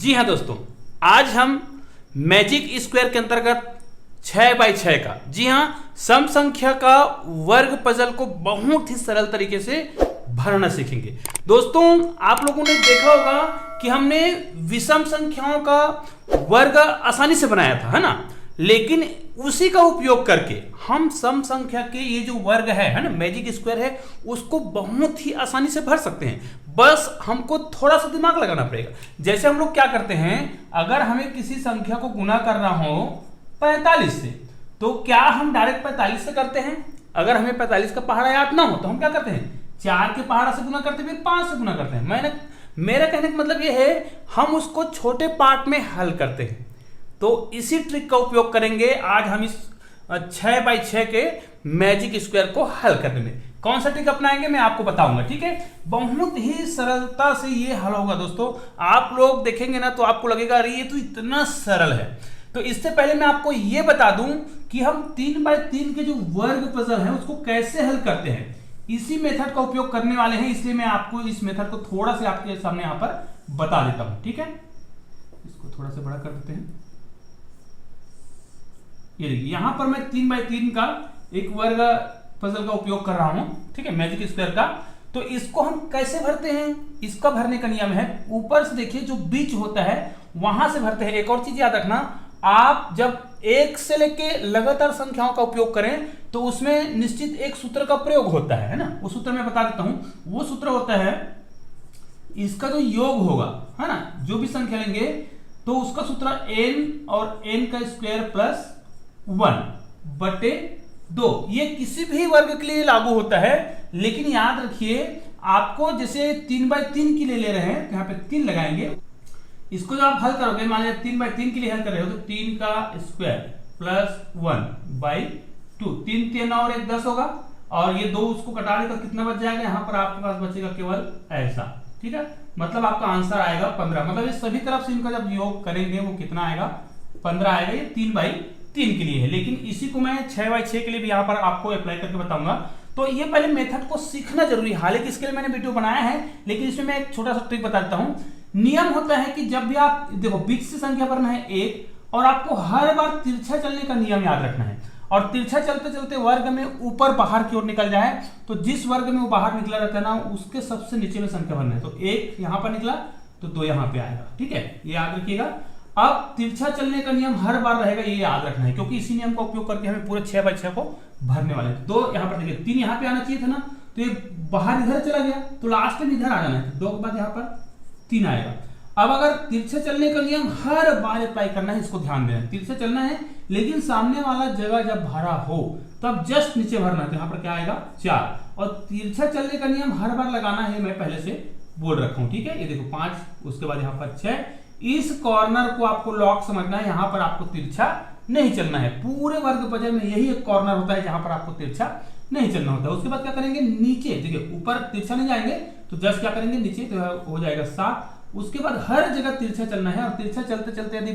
जी हाँ दोस्तों, आज हम मैजिक स्क्वायर के अंतर्गत 6x6 का, जी हाँ, सम संख्या का वर्ग पजल को बहुत ही सरल तरीके से भरना सीखेंगे। दोस्तों, आप लोगों ने देखा होगा कि हमने विषम संख्याओं का वर्ग आसानी से बनाया था, है ना। लेकिन उसी का उपयोग करके हम सम संख्या के ये जो वर्ग है ना, मैजिक स्क्वायर है, उसको बहुत ही आसानी से भर सकते हैं। बस हमको थोड़ा सा दिमाग लगाना पड़ेगा। जैसे हम लोग क्या करते हैं, अगर हमें किसी संख्या को गुना करना हो 45 से, तो क्या हम डायरेक्ट 45 से करते हैं? अगर हमें 45 का पहाड़ा याद ना हो तो हम क्या करते हैं, 4 के पहाड़ा से गुना करते हैं, फिर 5 से गुना करते हैं। मेरा कहने का मतलब यह है, हम उसको छोटे पार्ट में हल करते हैं। तो इसी ट्रिक का उपयोग करेंगे आज हम इस 6x6 के मैजिक स्क्वायर को हल करने में। कौन सा ट्रिक अपनाएंगे मैं आपको बताऊंगा, ठीक है। बहुत ही सरलता से ये हल होगा दोस्तों। आप लोग देखेंगे ना तो आपको लगेगा अरे ये तो इतना सरल है। तो इससे पहले मैं आपको ये बता दूं कि हम 3x3 के जो वर्ग पजल है उसको कैसे हल करते हैं। इसी मेथड का उपयोग करने वाले हैं, इसलिए मैं आपको इस मेथड को थोड़ा सा आपके सामने यहां पर बता देता हूं, ठीक है। इसको थोड़ा सा बड़ा कर देते हैं। ये देखिए, यहां पर मैं 3x3 का एक वर्ग पजल का उपयोग कर रहा हूं, ठीक है, मैजिक स्क्वायर का। तो इसको हम कैसे भरते हैं, इसका भरने का नियम है, ऊपर से देखिए जो बीच होता है वहां से भरते हैं। एक और चीज याद रखना, आप जब एक से लेके लगातार संख्याओं का उपयोग करें तो उसमें निश्चित एक सूत्र का प्रयोग होता है ना। वो सूत्र मैं बता देता हूं। वो सूत्र होता है, इसका जो योग होगा, है ना, जो भी संख्या लेंगे तो उसका सूत्र n और n का स्क्वायर प्लस 1/2। ये किसी भी वर्ग के लिए लागू होता है, लेकिन याद रखिए आपको जैसे 3x3 के लिए ले रहे हैं, यहां पे 3 लगाएंगे। इसको जब आप हल करोगे, मान लीजिए 3x3 के लिए हल कर रहे हो तो 3 का स्क्वायर प्लस 1/2, 3 3 और 1 10 होगा, और ये 2 उसको कटा देगा, कितना बच जाएगा, यहां पर आपके पास बचेगा केवल ऐसा, ठीक है। मतलब आपका आंसर आएगा 15। मतलब ये सभी तरफ से इनका जब योग करेंगे वो कितना आएगा, 15 आएगा। ये 3x3 के लिए है, लेकिन इसी को मैं 6x6 के लिए भी यहां पर आपको अप्लाई करके बताऊंगा। तो ये पहले मेथड को सीखना जरूरी है। हालांकि इसके लिए मैंने वीडियो बनाया है, लेकिन इसमें मैं एक छोटा सा ट्रिक बता देता हूं। नियम होता है कि जब भी आप देखो बीच से संख्या भरना है 1, और आपको हर बार तिरछा चलने का नियम याद रखना है। और तिरछा चलते चलते वर्ग में ऊपर बाहर की ओर निकल जाए, तो जिस वर्ग में वो बाहर निकला रहता है ना, उसके सबसे नीचे में संख्या भरना है। तो 1 यहां पर निकला तो 2 यहां पे आएगा, ठीक है, ये याद रखिएगा। अब तिरछा चलने का नियम हर बार रहेगा, ये याद रखना है, क्योंकि इसी नियम का उपयोग करके हमें पूरे 6x6 को भरने वाले हैं। 2 यहां पर देखिए, 3 यहां पे आना चाहिए था ना, तो ये बाहर इधर चला गया, तो लास्ट में इधर आ जाना है। 2 के बाद यहां पर 3 आएगा। अब अगर तिरछे चलने का नियम हर बार अप्लाई करना है, इसको ध्यान देना। तिरछे चलना है, लेकिन सामने वाला जगह जब भरा हो तब जस्ट नीचे भरना है। तो यहां पर क्या आएगा, 4। और तिरछा चलने का नियम हर बार लगाना है, मैं पहले से बोल रखा हूं, ठीक है। ये देखो 5, उसके बाद यहां पर 6। इस कॉर्नर को आपको लॉक समझना है, यहां पर आपको तिरछा नहीं चलना है। पूरे वर्ग पजल में यही एक कॉर्नर होता है जहां पर आपको तिरछा नहीं चलना होता है। उसके बाद क्या करेंगे, नीचे देखिए, ऊपर तिरछा नहीं जाएंगे तो जस्ट क्या करेंगे, नीचे, तो हो जाएगा 7। उसके बाद हर जगह तिरछा चलना है, और तिरछा चलते चलते यदि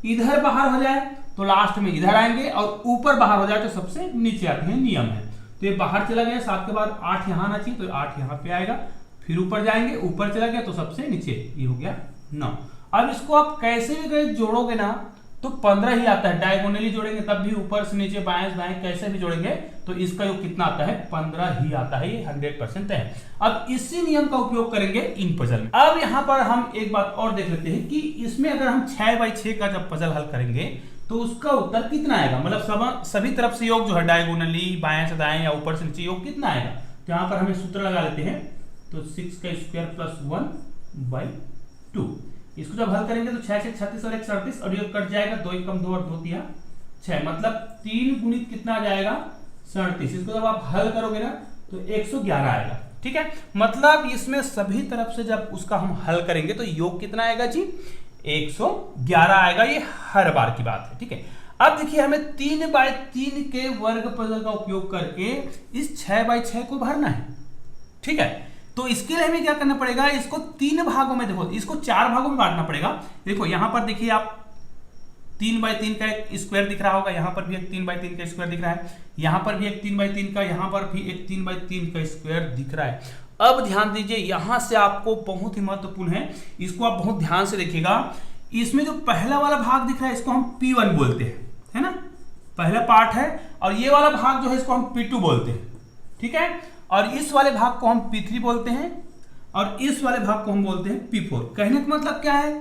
इधर बाहर हो जाए तो लास्ट में इधर आएंगे, और ऊपर बाहर हो जाए तो सबसे नीचे आते हैं, नियम है। तो ये बाहर चला गया, 7 के बाद 8 यहां आना चाहिए, तो 8 यहां पे आएगा। फिर ऊपर जाएंगे, ऊपर चला गया तो सबसे नीचे, ये हो गया 9। अब इसको आप कैसे भी कहीं जोड़ोगे ना तो 15 ही आता है। डायगोनली जोड़ेंगे तब भी, ऊपर से नीचे, बाएं से दाएं, कैसे भी जोड़ेंगे तो इसका योग कितना आता है, 15 ही आता है। ये 100% है। अब इसी नियम का उपयोग करेंगे इन पजल में। अब यहां पर हम एक बात और देख लेते हैं कि इसमें अगर हम 6x6 का जब पजल हल करेंगे तो उसका उत्तर कितना आएगा। मतलब सभी तरफ से योग जो है, डायगोनली, बाएं से दाएं या ऊपर से नीचे, योग कितना आएगा। तो यहां पर हमें सूत्र लगा लेते हैं। तो 6 का स्क्वायर प्लस 1/2। इसको जब हल करेंगे तो 6 से 36 और 1 37, और ये कट जाएगा, 2 1 2 और 2 3 6, मतलब 3 गुणित कितना आ जाएगा, 37। इसको जब आप हल करोगे ना तो 111 आएगा, ठीक है। मतलब इसमें सभी तरफ से जब उसका हम हल करेंगे तो योग कितना आएगा जी, 111 आएगा। ये हर बार की बात है, ठीक है। अब देखिए, हमें 3x3 के वर्ग पजल का उपयोग करके इस 6x6 को भरना है, ठीक है। तो इसके लिए हमें क्या करना पड़ेगा, इसको 3 भागों में, देखो इसको 4 भागों में बांटना पड़ेगा। देखो यहां पर देखिए, आप 3x3 का एक स्क्वायर दिख रहा होगा, यहां पर भी एक 3x3 का स्क्वायर दिख रहा है, यहां पर भी एक 3x3 का, यहां पर भी एक 3x3 का स्क्वायर दिख रहा है। अब ध्यान दीजिए, यहां से आपको बहुत ही महत्वपूर्ण है, इसको आप बहुत ध्यान से देखिएगा। इसमें जो पहला वाला भाग दिख रहा है इसको हम P1 बोलते हैं, है ना, पहला पार्ट है। और ये वाला भाग जो है इसको हम P2 बोलते हैं, ठीक है। और इस वाले भाग को हम P3 बोलते हैं और इस वाले भाग को हम बोलते हैं P4। कहने का मतलब क्या है,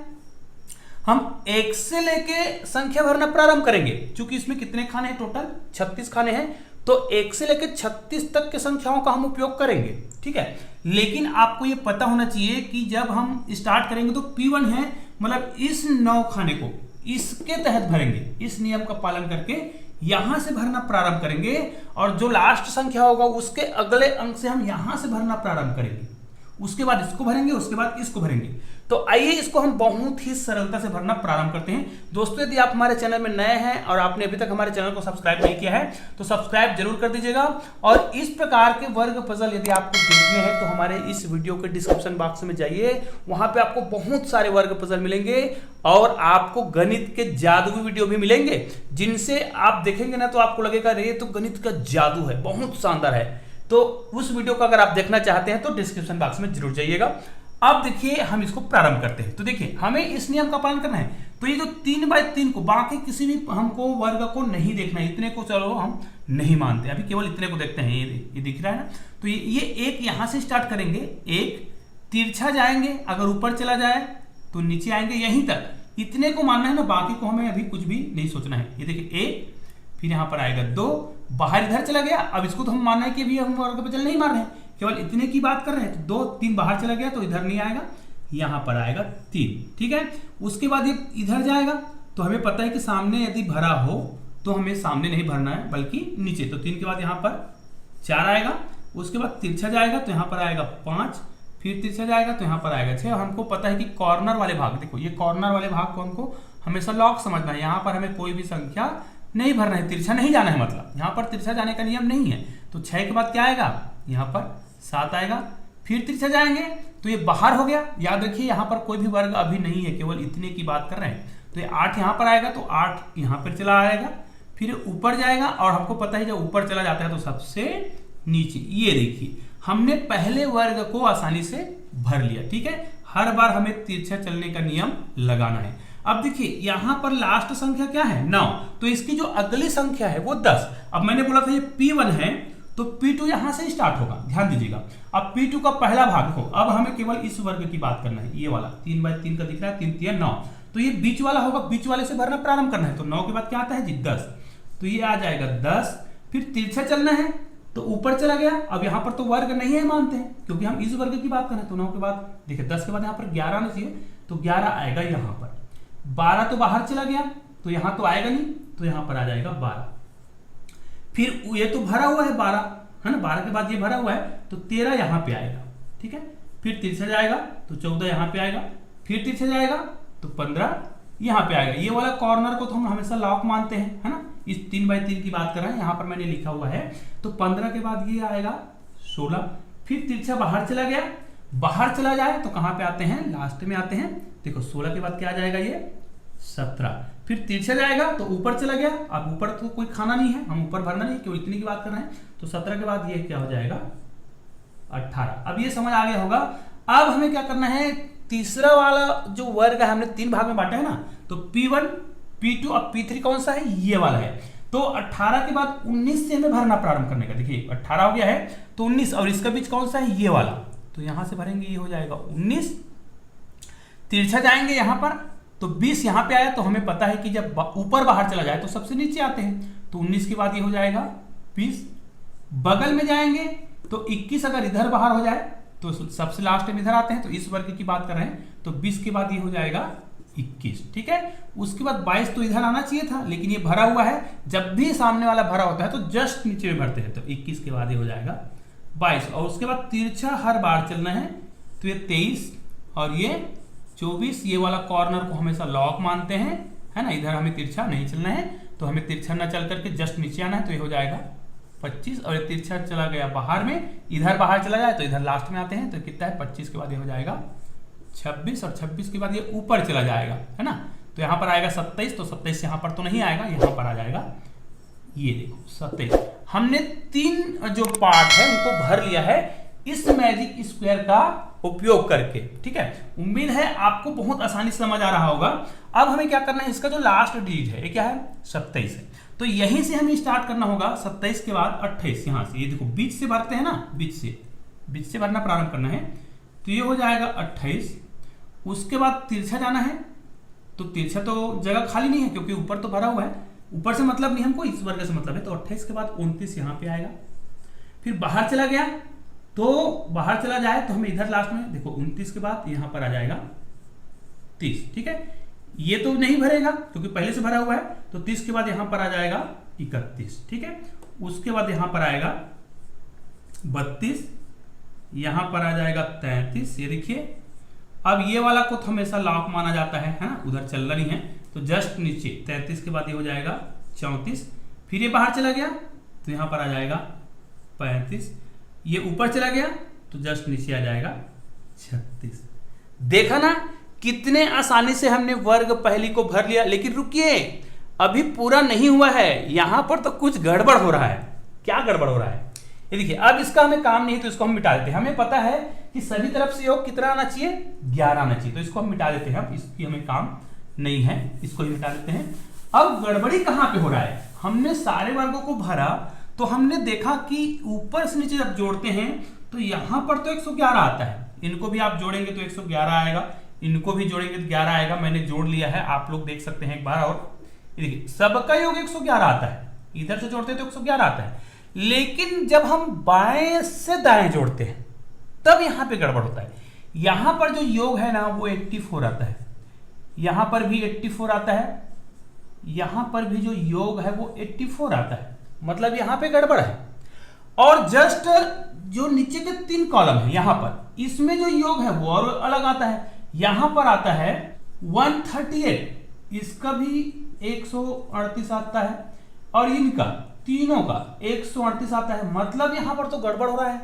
हम 1 से लेके संख्या भरना प्रारंभ करेंगे। क्योंकि इसमें कितने खाने हैं, टोटल 36 खाने हैं, तो 1 से लेके 36 तक के संख्याओं का हम उपयोग करेंगे, ठीक है। लेकिन आपको ये पता होना चाहिए कि जब हम स्टार्ट करेंगे तो P1 है, मतलब इस 9 खाने को इसके तहत भरेंगे, इस नियम का पालन करके यहां से भरना प्रारंभ करेंगे। और जो लास्ट संख्या होगा उसके अगले अंक से हम यहां से भरना प्रारंभ करेंगे, उसके बाद इसको भरेंगे, उसके बाद इसको भरेंगे। तो आइए इसको हम बहुत ही सरलता से भरना प्रारंभ करते हैं। दोस्तों, यदि आप हमारे चैनल में नए हैं और आपने अभी तक हमारे चैनल को सब्सक्राइब नहीं किया है तो सब्सक्राइब जरूर कर दीजिएगा। और इस प्रकार के वर्ग पजल यदि आपको देखने हैं तो हमारे इस वीडियो के डिस्क्रिप्शन बॉक्स में जाइए, वहां पे आपको बहुत सारे वर्ग पजल मिलेंगे और आपको गणित के जादुई वीडियो भी मिलेंगे, जिनसे आप देखेंगे ना तो आपको लगेगा ये तो गणित का जादू है, बहुत शानदार है। तो उस वीडियो को अगर आप देखना चाहते हैं तो डिस्क्रिप्शन बॉक्स में जरूर जाइएगा। अब देखिए हम इसको प्रारंभ करते हैं। तो देखिए हमें इस नियम का पालन करना है। तो ये जो 3/3 को, बाकी किसी भी हमको वर्ग को नहीं देखना है, इतने को चलो हम नहीं मानते, अभी केवल इतने को देखते हैं। ये दिख रहा है ना, तो ये एक यहां से स्टार्ट करेंगे, एक तिरछा जाएंगे, अगर ऊपर चला जाए तो नीचे आएंगे, यहीं तक इतने को मानना है ना, बाकी को हमें अभी कुछ भी नहीं सोचना है। ये देखिए 1, फिर यहां पर आएगा 2, बाहर इधर चला गया, अब इसको तो हम मानना है कि अभी हम वर्ग पजल नहीं मार रहे हैं, केवल इतने की बात कर रहे हैं। तो 2, 3 बाहर चला गया तो इधर नहीं आएगा, यहां पर आएगा 3, ठीक है। उसके बाद ये इधर जाएगा, तो हमें पता है कि सामने यदि भरा हो तो हमें सामने नहीं भरना है बल्कि नीचे। तो 3 के बाद यहां पर 4 आएगा, उसके बाद तिरछा जाएगा तो यहां पर आएगा 5, फिर तिरछा जाएगा तो यहां पर आएगा 6। हमको पता है कि कॉर्नर वाले भाग, देखो ये कॉर्नर वाले भाग को हमको हमेशा लॉक समझना है, यहां पर हमें कोई भी संख्या नहीं भरना है, तिरछा नहीं जाना है, मतलब यहां पर तिरछा जाने का नियम नहीं है। तो 6 के बाद क्या आएगा, यहां पर 7 आएगा, फिर तिरछा जाएंगे तो ये बाहर हो गया। याद रखिए यहां पर कोई भी वर्ग अभी नहीं है, केवल इतने की बात कर रहे हैं। तो ये 8 यहां पर आएगा, तो 8 यहां पर चला आएगा, फिर ऊपर जाएगा, और हमको पता है जब ऊपर चला जाता है तो सबसे नीचे। ये देखिए हमने पहले वर्ग को आसानी से भर लिया, ठीक है। हर बार हमें तिरछा चलने का नियम लगाना है। अब देखिए यहां पर लास्ट संख्या क्या है, 9, तो इसकी जो अगली संख्या है वो 10। अब मैंने बोला था ये P1 है, तो P2 यहां से स्टार्ट होगा, ध्यान दीजिएगा। अब P2 का पहला भाग देखो, अब हमें केवल इस वर्ग की बात करना है, ये वाला 3/3 का दिख रहा है, 3 3 9, तो ये बीच वाला होगा, बीच वाले से भरना प्रारंभ करना है। तो 9 के बाद क्या आता है जी, 10, तो ये आ जाएगा 10, फिर तिरछा चलना है तो ऊपर चला गया। अब यहां पर तो वर्ग नहीं है मानते हैं, क्योंकि हम इस वर्ग की बात कर रहे हैं। तो 9 के बाद देखिए 10 के बाद यहां पर 11 आना चाहिए, तो 11 आएगा यहां पर। 12 तो बाहर चला गया, तो यहां तो आएगा नहीं, तो यहां पर आ जाएगा 12। फिर ये तो भरा हुआ है 12, है ना, 12 के बाद ये भरा हुआ है, तो 13 यहां पे आएगा, ठीक है। फिर तिरछा जाएगा तो 14 यहां पे आएगा, फिर तिरछा जाएगा तो 15 यहां पे आएगा। ये वाला कॉर्नर को तो हम हमेशा लॉक मानते हैं, है ना। इस 3/3 की बात कर रहे हैं, यहां पर मैंने लिखा हुआ है। तो 15 के बाद ये आएगा 16, फिर तिरछा बाहर चला गया, बाहर चला जाए तो कहां पे आते हैं, लास्ट में आते हैं। देखो 16 के बाद क्या आ जाएगा, ये 17, फिर तिरछा जाएगा तो ऊपर चला गया। अब ऊपर तो कोई खाना नहीं है, हम ऊपर भरना नहीं, क्यों इतनी की बात कर रहे हैं। तो 17 के बाद ये क्या हो जाएगा, 18। अब ये समझ आ गया होगा। अब हमें क्या करना है, तीसरा वाला जो वर्ग है हमने 3 भाग में बांटा है ना, तो P1, P2 और P3 कौन सा है, ये वाला है। तो 18 के बाद 19 से हमें भरना प्रारंभ करने का। देखिए 18 हो गया है तो 19, और इसका बीच कौन सा है, ये वाला, तो यहां से भरेंगे, ये हो जाएगा 19। तिरछा जाएंगे यहां पर तो 20 यहां पे आया, तो हमें पता है कि जब ऊपर बाहर चला जाए तो सबसे नीचे आते हैं। तो 19 के बाद ये हो जाएगा 20। बगल में जाएंगे तो 21 अगर इधर बाहर हो जाए तो सबसे लास्ट में इधर आते हैं। तो इस वर्ग की बात कर रहे हैं, तो 20 के बाद ये हो जाएगा 21, ठीक है। उसके बाद 22 तो इधर आना चाहिए था, लेकिन ये भरा हुआ है। जब भी सामने वाला भरा होता है तो जस्ट नीचे में भरते हैं। तो 21 के बाद ये हो जाएगा 22, और उसके बाद तिरछा हर बार चलना है, तो ये 23 और ये 24। ये वाला कॉर्नर को हमेशा लॉक मानते हैं, है ना। इधर हमें तिरछा नहीं चलना है, तो हमें तिरछा न चल करके जस्ट नीचे आना है। तो ये हो जाएगा 25, और ये तिरछा चला गया बाहर में, इधर बाहर चला जाए तो इधर लास्ट में आते हैं। तो कितना है, 25 के बाद ये हो जाएगा 26, और 26 के बाद ये ऊपर चला जाएगा, है ना। तो यहां पर आएगा 27, तो 27 यहां पर तो नहीं आएगा, यहां पर आ जाएगा, ये देखो 27। हमने 3 जो पार्ट है उनको भर लिया है। इस मैजिक स्क्वायर का उपयोग करके। ठीक है, उम्मीद है आपको बहुत आसानी से समझ आ रहा होगा। अब हमें क्या करना है, इसका जो लास्ट डिजिट है ये क्या है, 27 है, तो यहीं से हमें स्टार्ट करना होगा। 27 के बाद 28, यहां से ये देखो बीच से भरते हैं ना, बीच से भरना प्रारंभ करना है, तो ये हो जाएगा 28। उसके बाद तिरछा जाना है, तो तिरछा तो जगह खाली नहीं है क्योंकि ऊपर तो भरा हुआ है, ऊपर से मतलब नहीं हमको, इस वर्ग से मतलब है, तो 28 के बाद 29 यहां पे आएगा। फिर बाहर चला गया, तो बाहर चला जाए तो हमें इधर लास्ट में देखो 29 के बाद यहां पर आ जाएगा 30। ठीक है, ये तो नहीं भरेगा क्योंकि पहले से भरा हुआ है, तो 30 के बाद यहां पर आ जाएगा 31। ठीक है, उसके बाद यहां पर आएगा 32, यहां पर आ जाएगा 33। ये देखिए, अब ये वाला को तो हमेशा लॉक माना जाता है ना, उधर चल रही है, तो जस्ट नीचे 33 के बाद ये हो जाएगा 34। फिर ये बाहर चला गया तो यहां पर आ जाएगा 35, ये ऊपर चला गया तो जस्ट नीचे आ जाएगा 36। देखा ना कितने आसानी से हमने वर्ग पहली को भर लिया। लेकिन रुकिए, अभी पूरा नहीं हुआ है, यहां पर तो कुछ गड़बड़ हो रहा है। क्या गड़बड़ हो रहा है, ये देखिए। अब इसका हमें काम नहीं, तो इसको हम मिटा देते हैं। हमें पता है कि सभी तरफ से योग कितना आना चाहिए, 11 आना चाहिए, तो इसको हम मिटा देते हैं। इसकी हमें काम नहीं है, इसको ही मिटा देते हैं। अब गड़बड़ी कहां पे हो रहा है, हमने सारे वर्गों को भरा, तो हमने देखा कि ऊपर से नीचे जब जोड़ते हैं तो यहां पर तो 111 आता है, इनको भी आप जोड़ेंगे तो 111 आएगा, इनको भी जोड़ेंगे तो 11 आएगा। मैंने जोड़ लिया है, आप लोग देख सकते हैं एक बार। और देखिए सबका योग 111 आता है, इधर से जोड़ते हैं तो 111 आता है। लेकिन जब हम बाएं से दाएं जोड़ते हैं तब यहां पे गड़बड़ होता है। यहां पर जो योग है ना वो 84 आता है, यहां पर भी 84 आता है, यहां पर भी जो योग है वो 84 आता है, मतलब यहां पे गड़बड़ है। और जस्ट जो नीचे के 3 कॉलम है यहां पर, इसमें जो योग है वो और अलग आता है। यहां पर आता है 138, इसका भी 138 आता है, और इनका तीनों का 138 आता है, मतलब यहां पर तो गड़बड़ हो रहा है।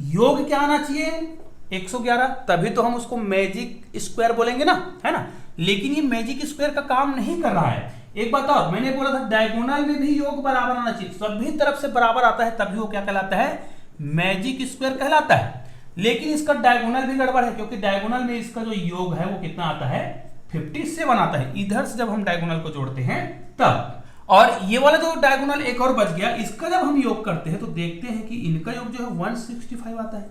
योग क्या आना चाहिए, 111, तभी तो हम उसको मैजिक स्क्वायर बोलेंगे ना, है ना। लेकिन ये मैजिक स्क्वायर का काम नहीं कर रहा है। एक बात और, मैंने बोला था डायगोनल में भी योग बराबर आना चाहिए, सभी तरफ से बराबर आता है तभी वो क्या कहलाता है, मैजिक स्क्वायर कहलाता है। लेकिन इसका डायगोनल भी गड़बड़ है, क्योंकि डायगोनल में इसका जो योग है वो कितना आता है, 57 आता है। इधर से जब हम डायगोनल को जोड़ते हैं तब, और ये वाला जो डायगोनल एक और बच गया, इसका जब हम योग करते हैं तो देखते हैं कि इनका योग जो है 165 आता है।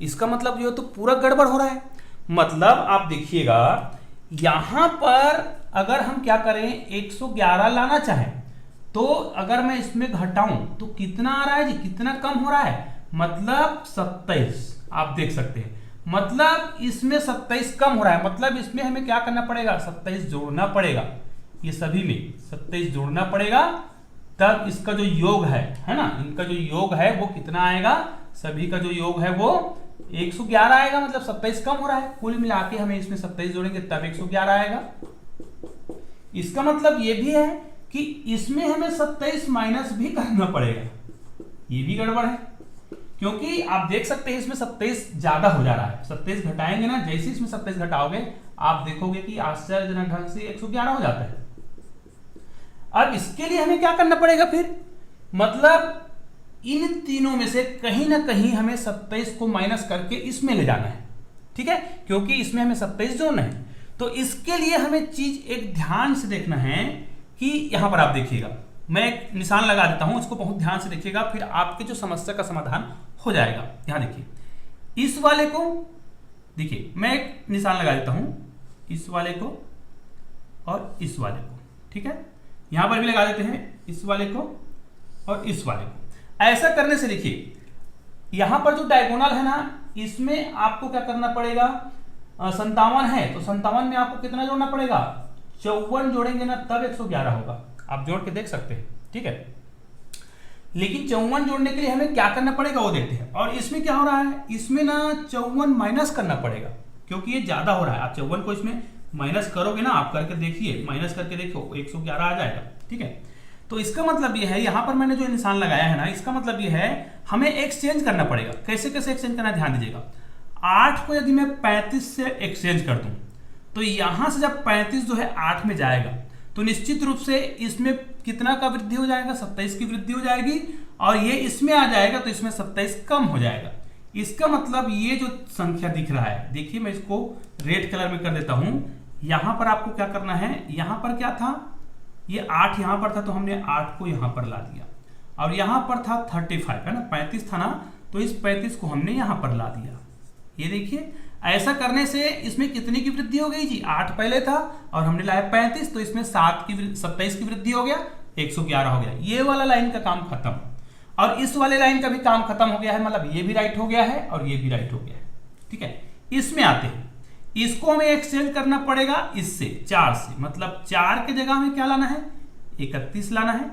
इसका मतलब जो है तो पूरा गड़बड़ हो रहा है। मतलब आप देखिएगा यहां पर अगर हम क्या करें, 111 लाना चाहें तो अगर मैं इसमें घटाऊं तो कितना आ रहा है जी, कितना कम हो रहा है, मतलब 27। आप देख सकते हैं, मतलब इसमें 27 कम हो रहा है, मतलब इसमें हमें क्या करना पड़ेगा, 27 जोड़ना पड़ेगा। ये सभी में 27 जोड़ना पड़ेगा, तब इसका जो योग है ना, इनका जो योग है वो कितना आएगा, सभी का जो योग है वो 111 आएगा, मतलब 27 कम हो रहा है। कुल मिला के हमें इसमें 27 जोड़ेंगे तब 111 आएगा। इसका मतलब ये भी है कि इसमें हमें 27 माइनस भी करना पड़ेगा, ये भी गड़बड़ है, क्योंकि आप देख सकते हैं इसमें 27 ज्यादा हो जा रहा है। 27 घटाएंगे ना, जैसे इसमें 27 घटाओगे आप देखोगे कि आश्चर्यजनक ढंग से 111 हो जाता है। अब इसके लिए हमें क्या करना पड़ेगा फिर, मतलब इन तीनों में से कहीं ना कहीं हमें 27 को माइनस करके इसमें ले जाना है, ठीक है, क्योंकि इसमें हमें 27 जोड़ना है। तो इसके लिए हमें चीज एक ध्यान से देखना है कि यहां पर आप देखिएगा, मैं एक निशान लगा देता हूं, इसको बहुत ध्यान से देखिएगा, फिर आपके जो समस्या का समाधान हो जाएगा। यहां देखिए, इस वाले को देखिए, मैं एक निशान लगा देता हूं, इस वाले को और इस वाले को, ठीक है, यहां पर भी लगा देते हैं इस वाले को और इस वाले को। ऐसा करने से देखिए यहां पर जो डायगोनल है ना, इसमें आपको क्या करना पड़ेगा, 57 है तो 57 में आपको कितना जोड़ना पड़ेगा, 54 जोड़ेंगे ना तब 111 होगा। आप जोड़ के देख सकते हैं, ठीक है। लेकिन 54 जोड़ने के लिए हमें क्या करना पड़ेगा वो देखते हैं। और इसमें क्या हो रहा है, इसमें ना 54 माइनस करना पड़ेगा, क्योंकि ये ज्यादा हो रहा है। आप 54 को इसमें माइनस करोगे ना, आप करके देखिए, माइनस करके देखो 111 आ जाएगा, ठीक है। तो इसका मतलब ये है, यहां पर मैंने जो निशान लगाया है ना, इसका मतलब ये है हमें एक्सचेंज करना पड़ेगा। कैसे कैसे एक्सचेंज करना, ध्यान दीजिएगा। 8 को यदि मैं 35 से एक्सचेंज कर दूं तो यहां से जब 35 जो है 8 में जाएगा तो निश्चित रूप से इसमें कितना का वृद्धि हो जाएगा, 27 की वृद्धि हो जाएगी, और ये इसमें आ जाएगा तो इसमें 27 कम हो जाएगा। इसका मतलब ये जो संख्या दिख रहा है, देखिए मैं इसको रेड कलर में कर देता हूं। यहां पर आपको क्या करना है, यहां पर क्या था, ये 8 यहां पर था तो हमने 8 को यहां पर ला दिया, और यहां पर था 35 है ना, 35 था ना, तो इस 35 को हमने यहां पर ला दिया। ये देखिए ऐसा करने से इसमें कितनी की वृद्धि हो गई जी, 8 पहले था और हमने लाया 35, तो इसमें 27 की वृद्धि हो गया, 111 हो गया। ये वाला लाइन का काम खत्म, और इस वाले लाइन का भी काम खत्म हो गया है, मतलब ये भी राइट हो गया है और ये भी राइट हो गया है। ठीक है, इसमें आते हैं, इसको हमें एक्सचेंज करना पड़ेगा इससे, 4 से, मतलब 4 की जगह हमें क्या लाना है, 31 लाना है,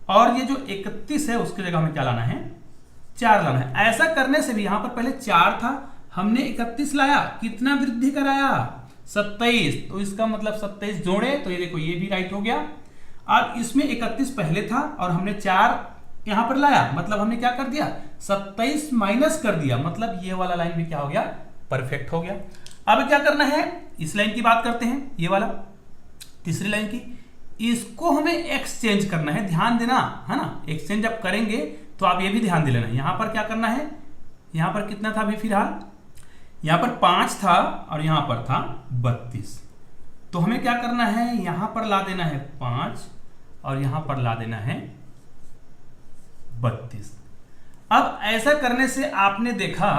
और ये जो 31 है उसकी जगह हमें क्या लाना है, 4 लाना है। ऐसा करने से भी यहां पर पहले 4 था, हमने 31 लाया, कितना वृद्धि कराया, 27, तो इसका मतलब 27 जोड़े तो ये देखो ये भी राइट हो गया। अब इसमें 31 पहले था और हमने 4 यहां पर लाया, मतलब हमने क्या कर दिया, 27 माइनस कर दिया, मतलब ये वाला लाइन भी क्या हो गया, परफेक्ट हो गया। अब क्या करना है, इस लाइन की बात करते हैं, ये वाला तीसरी लाइन की, इसको हमें एक्सचेंज करना है, ध्यान देना है ना। एक्सचेंज जब करेंगे तो आप ये भी ध्यान दे लेना, यहां पर क्या करना है, यहां पर कितना था अभी फिलहाल, यहां पर 5 था और यहां पर था 32, तो हमें क्या करना है, यहां पर ला देना है 5 और यहां पर ला देना है 32। अब ऐसा करने से आपने देखा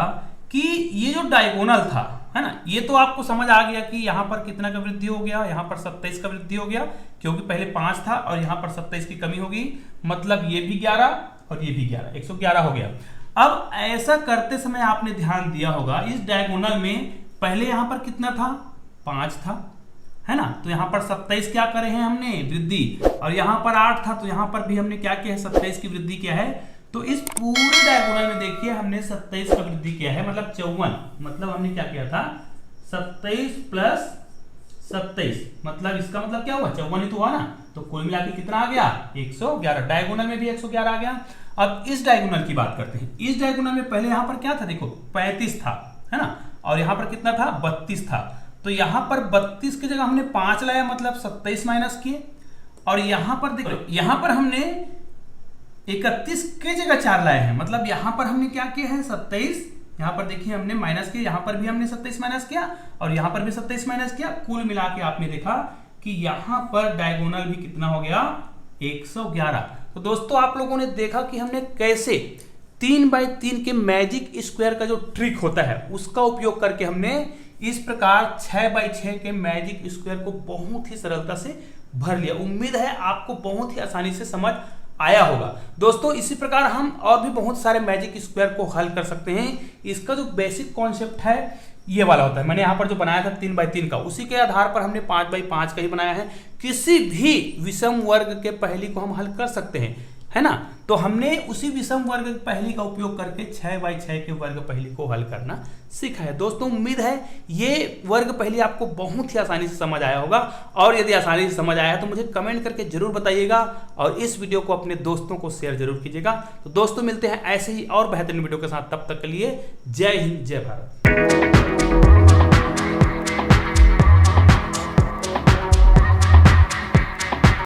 कि ये जो डायगोनल था है ना, ये तो आपको समझ आ गया कि यहां पर कितना का वृद्धि हो गया, यहां पर 27 का वृद्धि हो गया, क्योंकि पहले 5 था और यहां पर 27 की कमी होगी, मतलब ये भी 11 और ये भी 11, 111 हो गया। अब ऐसा करते समय आपने ध्यान दिया होगा, इस डायगोनल में पहले यहां पर कितना था, 5 था है ना, तो यहां पर 27 क्या करे हैं हमने, वृद्धि, और यहां पर 8 था तो यहां पर भी हमने क्या किया है, 27 की वृद्धि किया है। तो इस पूरे डायगोनल में देखिए हमने 27 का वृद्धि किया है, मतलब 54, मतलब हमने क्या किया था, 27 प्लस 27, मतलब इसका मतलब क्या हुआ, 54 ही तो हुआ ना, तो कुल मिला के कितना आ गया, 111। डायगोनल में भी 111 आ गया। अब इस डायगोनल की बात करते हैं। इस डायगोनल में पहले यहां पर क्या था, देखो 35 था है ना, और यहां पर कितना था, 32 था, तो यहां पर 32 की जगह हमने 5 लाया, मतलब 27 माइनस किए, और यहां पर देखो, यहां पर हमने 31 की जगह 4 लाए हैं, मतलब यहां पर हमने क्या किया है, 27, यहां पर देखिए हमने माइनस किया, यहां पर भी हमने 27 माइनस किया और यहां पर भी 27 माइनस किया, कुल मिला के आपने देखा कि यहां पर डायगोनल भी कितना हो गया, 111। तो दोस्तों आप लोगों ने देखा कि हमने कैसे 3x3 के मैजिक स्क्वायर का जो ट्रिक होता है उसका उपयोग करके हमने इस प्रकार 6x6 के मैजिक स्क्वायर को बहुत ही सरलता से भर लिया। उम्मीद है आपको बहुत ही आसानी से समझ आया होगा। दोस्तों इसी प्रकार हम और भी बहुत सारे मैजिक स्क्वायर को हल कर सकते हैं। इसका जो बेसिक कॉन्सेप्ट है ये वाला होता है, मैंने यहाँ पर जो बनाया था 3x3 का, उसी के आधार पर हमने 5x5 का ही बनाया है। किसी भी विषम वर्ग के पहेली को हम हल कर सकते हैं, है ना। तो हमने उसी विषम वर्ग पहेली का उपयोग करके 6x6 के वर्ग पहेली को हल करना सीखा है। दोस्तों उम्मीद है ये वर्ग पहेली आपको बहुत ही आसानी से समझ आया होगा, और यदि आसानी से समझ आया है तो मुझे कमेंट करके जरूर बताइएगा, और इस वीडियो को अपने दोस्तों को शेयर जरूर कीजिएगा। तो दोस्तों मिलते हैं ऐसे ही और बेहतरीन वीडियो के साथ, तब तक के लिए जय हिंद जय भारत।